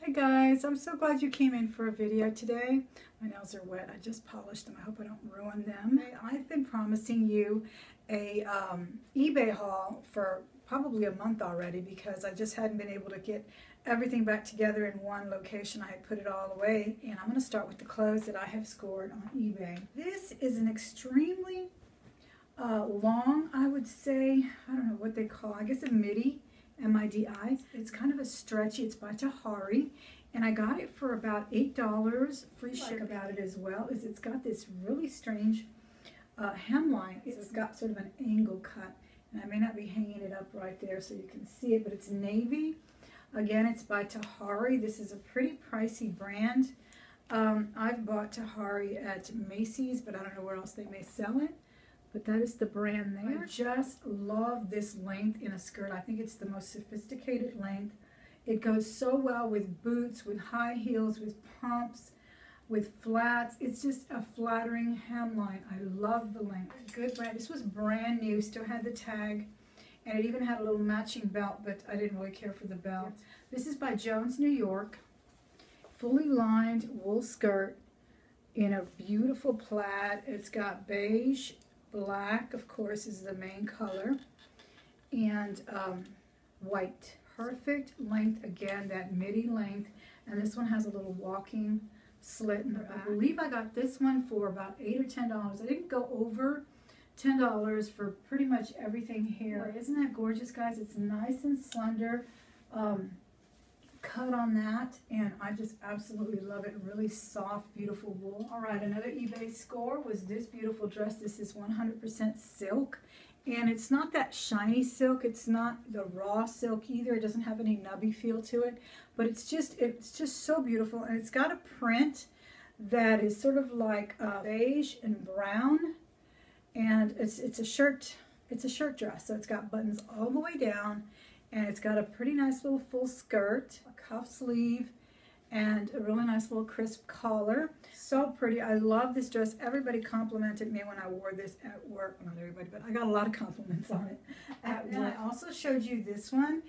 Hi guys, I'm so glad you came in for a video today. My nails are wet. I just polished them. I hope I don't ruin them. I've been promising you a eBay haul for probably a month already because I just hadn't been able to get everything back together in one location. I had put it all away, and I'm going to start with the clothes that I have scored on eBay. This is an extremely long, I would say, I don't know what they call, I guess a midi. M-I-D-I. It's kind of a stretchy. It's by Tahari, and I got it for about $8. Free shipping. About it as well is it's got this really strange hemline. It's got sort of an angle cut, and I may not be hanging it up right there so you can see it, but it's navy. Again, it's by Tahari. This is a pretty pricey brand. I've bought Tahari at Macy's, but I don't know where else they may sell it. But that is the brand there. I just love this length in a skirt. I think it's the most sophisticated length. It goes so well with boots, with high heels, with pumps, with flats. It's just a flattering hemline. I love the length. Good brand. This was brand new, still had the tag, and it even had a little matching belt, but I didn't really care for the belt. This is by Jones, New York. Fully lined wool skirt in a beautiful plaid. It's got beige. Black, of course, is the main color, and white. Perfect length, again, that midi length, and this one has a little walking slit in the back. I believe I got this one for about $8 or $10. I didn't go over $10 for pretty much everything here. Isn't that gorgeous, guys? It's nice and slender. Cut on that, and I just absolutely love it. Really soft, beautiful wool. All right, another eBay score was this beautiful dress. This is 100% silk, and it's not that shiny silk. It's not the raw silk either. It doesn't have any nubby feel to it, but it's just so beautiful, and it's got a print that is sort of like beige and brown, and it's a shirt dress. So it's got buttons all the way down. And it's got a pretty nice little full skirt, a cuff sleeve, and a really nice little crisp collar. So pretty. I love this dress. Everybody complimented me when I wore this at work. Not everybody, but I got a lot of compliments on it at work. I also showed you this one.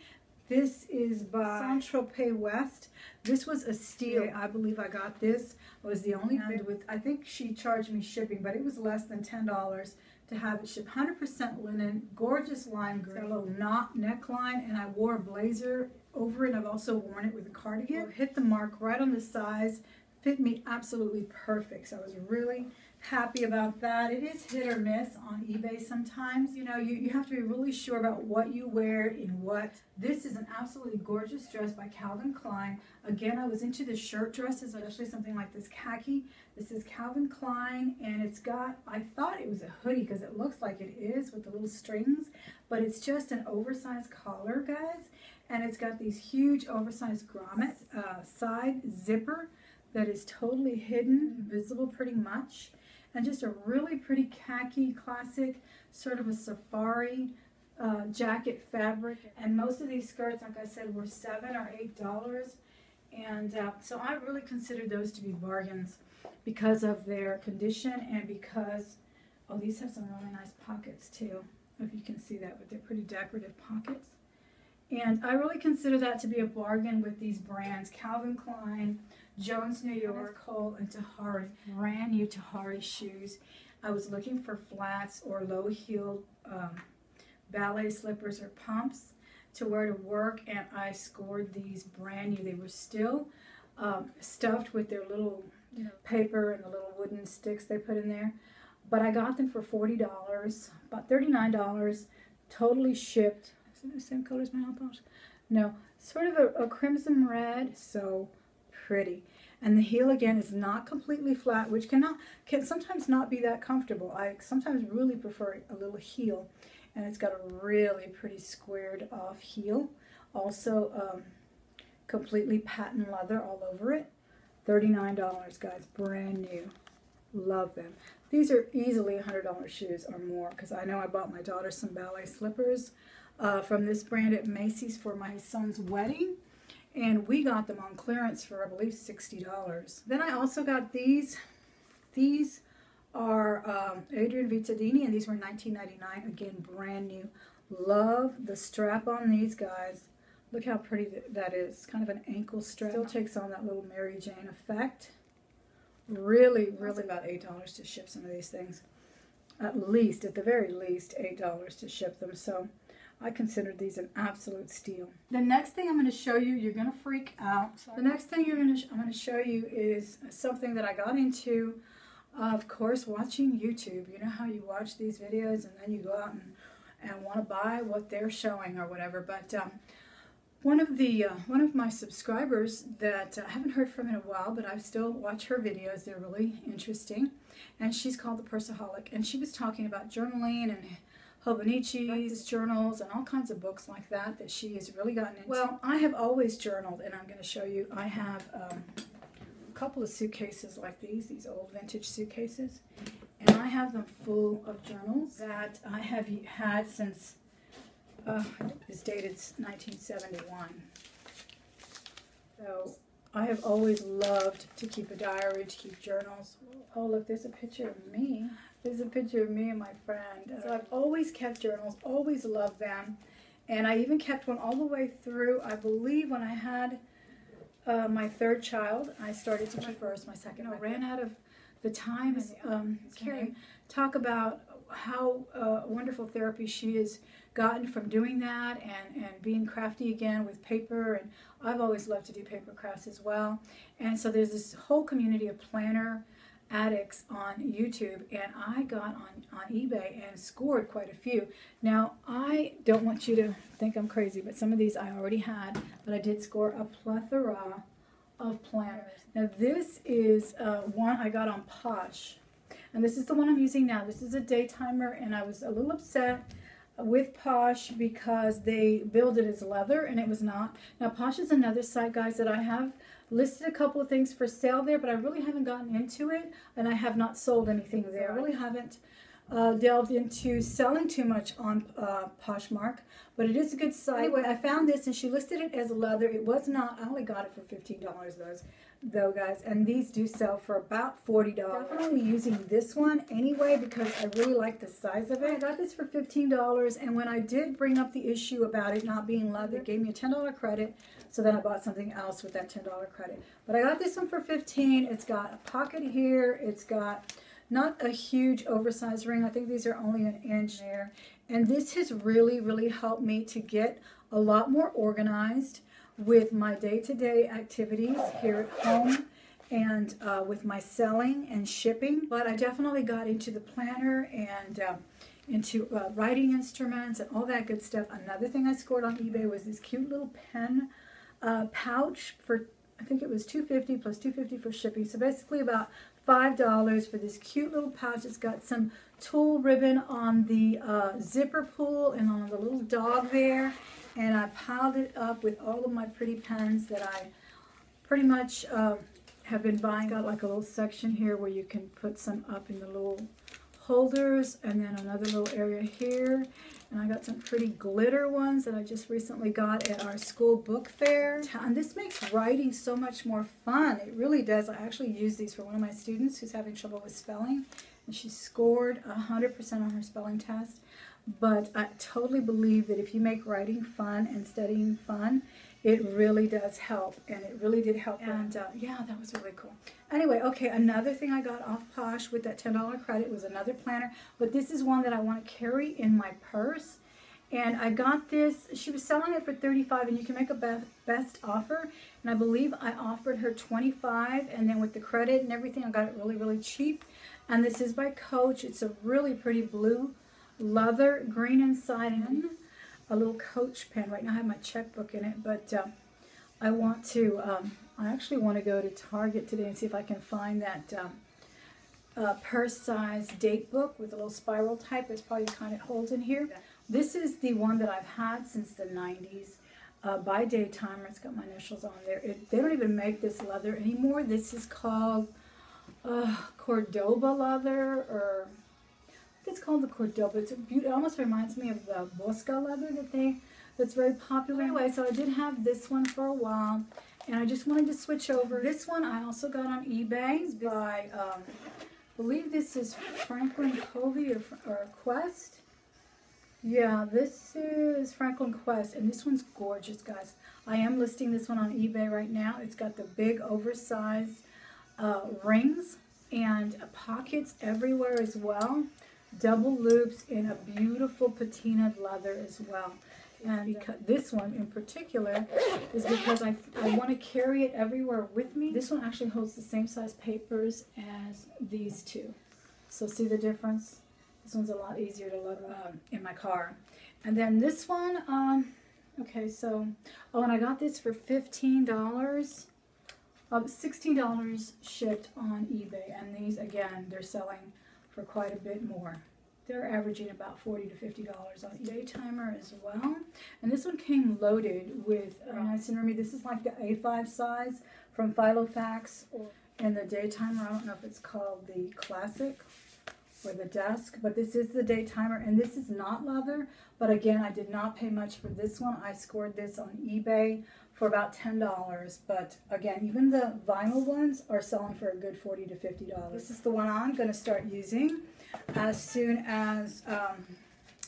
This is by Saint-Tropez West. This was a steal. I believe I got this. It was the only bid with, I think she charged me shipping, but it was less than $10 to have it shipped. 100% linen, gorgeous lime green, a little knot neckline, and I wore a blazer over it. I've also worn it with a cardigan. Hit the mark right on the size, fit me absolutely perfect. So I was really happy about that. It is hit or miss on eBay sometimes. You know, you have to be really sure about what you wear in what. This is an absolutely gorgeous dress by Calvin Klein. Again, I was into the shirt dresses, especially something like this khaki. This is Calvin Klein, and it's got, I thought it was a hoodie because it looks like it is with the little strings, but it's just an oversized collar, guys, and it's got these huge oversized grommets, side zipper that is totally hidden, visible pretty much, and just a really pretty khaki, classic, sort of a safari jacket fabric. And most of these skirts, like I said, were $7 or $8, and so I really considered those to be bargains because of their condition and because, oh, these have some really nice pockets too. I don't know if you can see that, but they're pretty decorative pockets. And I really consider that to be a bargain with these brands, Calvin Klein, Jones, New York, Cole, and Tahari. Brand new Tahari shoes. I was looking for flats or low-heeled ballet slippers or pumps to wear to work, and I scored these brand new. They were still stuffed with their little paper and the little wooden sticks they put in there, but I got them for $40, about $39, totally shipped. Is it the same color as my nail polish? No, sort of a crimson red, so pretty. And the heel again is not completely flat, which can sometimes not be that comfortable. I sometimes really prefer a little heel, and it's got a really pretty squared off heel. Also completely patent leather all over it. $39, guys, brand new. Love them. These are easily $100 shoes or more, because I know I bought my daughter some ballet slippers from this brand at Macy's for my son's wedding, and we got them on clearance for, I believe, $60. Then I also got these. These are Adrian Vittadini, and these were $19.99. Again, brand new. Love the strap on these, guys. Look how pretty that is. Kind of an ankle strap. Still takes on that little Mary Jane effect. Really, really about $8 to ship some of these things. At least, at the very least, $8 to ship them. So I consider these an absolute steal. The next thing I'm going to show you, you're going to freak out. The next thing I'm going to show you is something that I got into, of course, watching YouTube. You know how you watch these videos and then you go out and want to buy what they're showing or whatever. But one of my subscribers that I haven't heard from in a while, but I still watch her videos. They're really interesting. And she's called the Persaholic. And she was talking about journaling and Hobonichi's journals and all kinds of books like that she has really gotten into. Well, I have always journaled, and I'm going to show you. I have a couple of suitcases like these old vintage suitcases. And I have them full of journals that I have had since... it's dated 1971. So I have always loved to keep a diary, to keep journals. Oh, look, there's a picture of me. There's a picture of me and my friend. So I've always kept journals, always loved them. And I even kept one all the way through, I believe, when I had my third child. I started to my first, my second. I ran out of the time. Carrie, talk about how wonderful therapy she has gotten from doing that and being crafty again with paper. And I've always loved to do paper crafts as well. And so there's this whole community of planner addicts on YouTube, and I got on eBay and scored quite a few. Now, I don't want you to think I'm crazy, but some of these I already had, but I did score a plethora of planners. Now, this is one I got on Posh, and this is the one I'm using now. This is a day timer, and I was a little upset with Posh because they billed it as leather, and it was not. Now, Posh is another site, guys, that I have listed a couple of things for sale there, but I really haven't gotten into it, and I have not sold anything there. I really haven't delved into selling too much on Poshmark, but it is a good site. Anyway, I found this, and she listed it as leather. It was not. I only got it for $15 though, guys, and these do sell for about $40. Definitely using this one anyway because I really like the size of it. I got this for $15, and when I did bring up the issue about it not being leather, it gave me a $10 credit. So then I bought something else with that $10 credit. But I got this one for $15. It's got a pocket here. It's got not a huge oversized ring. I think these are only an inch there. And this has really, really helped me to get a lot more organized with my day-to-day activities here at home and with my selling and shipping. But I definitely got into the planner and into writing instruments and all that good stuff. Another thing I scored on eBay was this cute little pen pouch for, I think it was $2.50 plus $2.50 for shipping. So basically about $5 for this cute little pouch. It's got some tulle ribbon on the zipper pull and on the little dog there. And I piled it up with all of my pretty pens that I pretty much have been buying. It's got like a little section here where you can put some up in the little holders, and then another little area here. And I got some pretty glitter ones that I just recently got at our school book fair. And this makes writing so much more fun. It really does. I actually used these for one of my students who's having trouble with spelling, and she scored 100% on her spelling test. But I totally believe that if you make writing fun and studying fun, it really does help, and it really did help. And yeah, that was really cool. Anyway, okay, another thing I got off Posh with that $10 credit was another planner, but this is one that I want to carry in my purse. And I got this, she was selling it for $35, and you can make a best offer, and I believe I offered her $25, and then with the credit and everything, I got it really, really cheap. And this is by Coach. It's a really pretty blue leather, green inside, and a little Coach pen. Right now I have my checkbook in it, but I want to, I actually want to go to Target today and see if I can find that purse size date book with a little spiral type. There's probably kind of holes in here. This is the one that I've had since the 90s by Daytimer. It's got my initials on there. They don't even make this leather anymore. This is called Cordoba leather, or it's called the Cordoba. It's it almost reminds me of the Bosca leather that's very popular. Anyway, so I did have this one for a while, and I just wanted to switch over. This one I also got on eBay by, I believe this is Franklin Covey or Quest. Yeah, this is Franklin Quest, and this one's gorgeous, guys. I am listing this one on eBay right now. It's got the big oversized rings and pockets everywhere as well. Double loops in a beautiful patinaed leather as well. And because this one in particular is because I want to carry it everywhere with me. This one actually holds the same size papers as these two. So see the difference? This one's a lot easier to load in my car. And then this one, okay, so, oh, and I got this for $15. $16 shipped on eBay. And these, again, they're selling for quite a bit more. They're averaging about $40 to $50 on eBay timer as well. And this one came loaded with nice and roomy. This is like the A5 size from Filofax, and the day timer, I don't know if it's called the Classic or the Desk, but this is the day timer, and this is not leather. But again, I did not pay much for this one. I scored this on eBay for about $10. But again, even the vinyl ones are selling for a good $40 to $50. This is the one I'm going to start using as soon as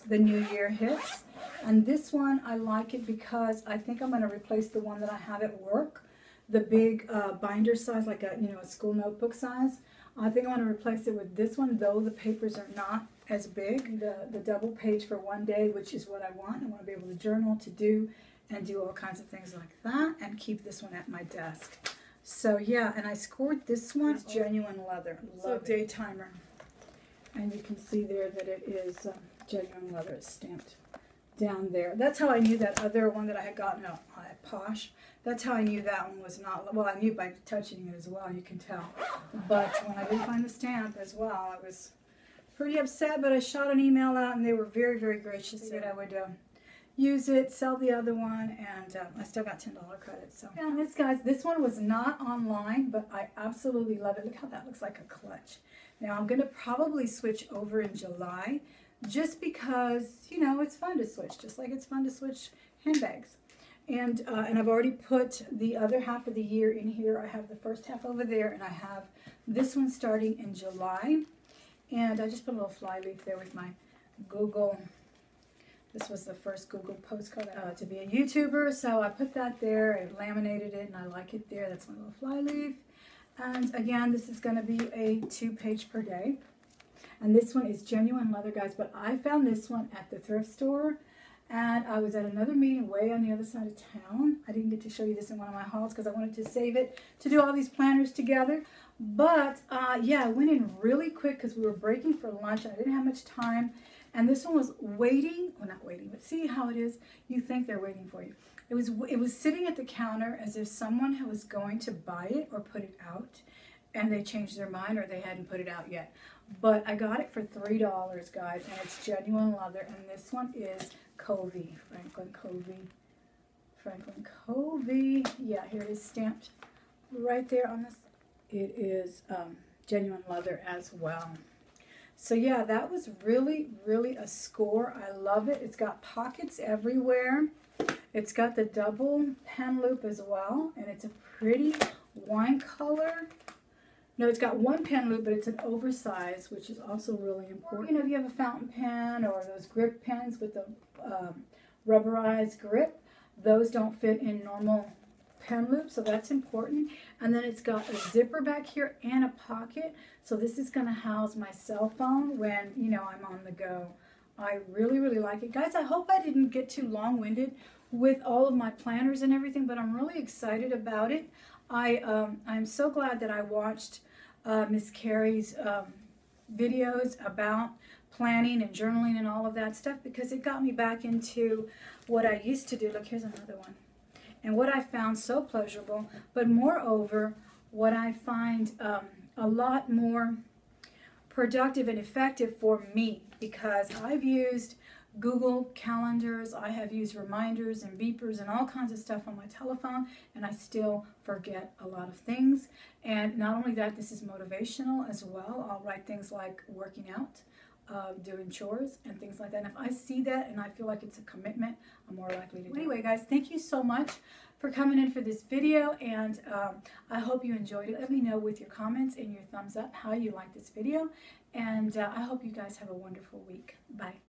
the new year hits. And this one, I like it because I think I'm going to replace the one that I have at work, the big binder size, like a a school notebook size. I think I want to replace it with this one, though the papers are not as big. The double page for one day, which is what I want. I want to be able to journal, to do all kinds of things like that, and keep this one at my desk. So yeah, and I scored this one. It's genuine leather. Love day timer. And you can see there that it is genuine leather. It's stamped down there. That's how I knew that other one that I had gotten at Posh. That's how I knew that one was not, well, I knew by touching it as well, you can tell. But when I did find the stamp as well, I was pretty upset, but I shot an email out and they were very, very gracious that I would use it, sell the other one, and I still got $10 credit. So, yeah, and this, guys, this one was not online, but I absolutely love it. Look how that looks like a clutch. Now, I'm going to probably switch over in July just because, it's fun to switch, just like it's fun to switch handbags. And I've already put the other half of the year in here. I have the first half over there, and I have this one starting in July. And I just put a little fly leaf there with my Google. This was the first Google postcard to be a YouTuber, so I put that there and laminated it, and I like it there. That's my little fly leaf. And again, this is going to be a 2-page per day. And this one is genuine leather, guys, but I found this one at the thrift store. And I was at another meeting way on the other side of town. I didn't get to show you this in one of my hauls because I wanted to save it to do all these planners together. But yeah, I went in really quick because we were breaking for lunch. I didn't have much time. And this one was waiting, well, not waiting, but see how it is? You think they're waiting for you. It was sitting at the counter as if someone was going to buy it or put it out, and they changed their mind or they hadn't put it out yet. But I got it for $3, guys, and it's genuine leather. And this one is Covey, Franklin Covey. Yeah, here it is stamped right there on this. It is genuine leather as well. So yeah, that was really, really a score. I love it. It's got pockets everywhere. It's got the double pen loop as well, and it's a pretty wine color. No, it's got one pen loop, but it's an oversized, which is also really important. If you have a fountain pen or those grip pens with the rubberized grip, those don't fit in normal pen loop, so that's important. And then it's got a zipper back here and a pocket, so this is going to house my cell phone when, I'm on the go. I really, really like it. Guys, I hope I didn't get too long-winded with all of my planners and everything, but I'm really excited about it. I'm so glad that I watched Miss Carrie's videos about planning and journaling and all of that stuff, because it got me back into what I used to do. Look, here's another one. And what I found so pleasurable, but moreover, what I find a lot more productive and effective for me, because I've used Google calendars, I have used reminders and beepers and all kinds of stuff on my telephone, and I still forget a lot of things. And not only that, this is motivational as well. I'll write things like working out, doing chores and things like that. And if I see that and I feel like it's a commitment, I'm more likely to do it. Anyway, guys, thank you so much for coming in for this video, and I hope you enjoyed it. Let me know with your comments and your thumbs up how you like this video, and I hope you guys have a wonderful week. Bye.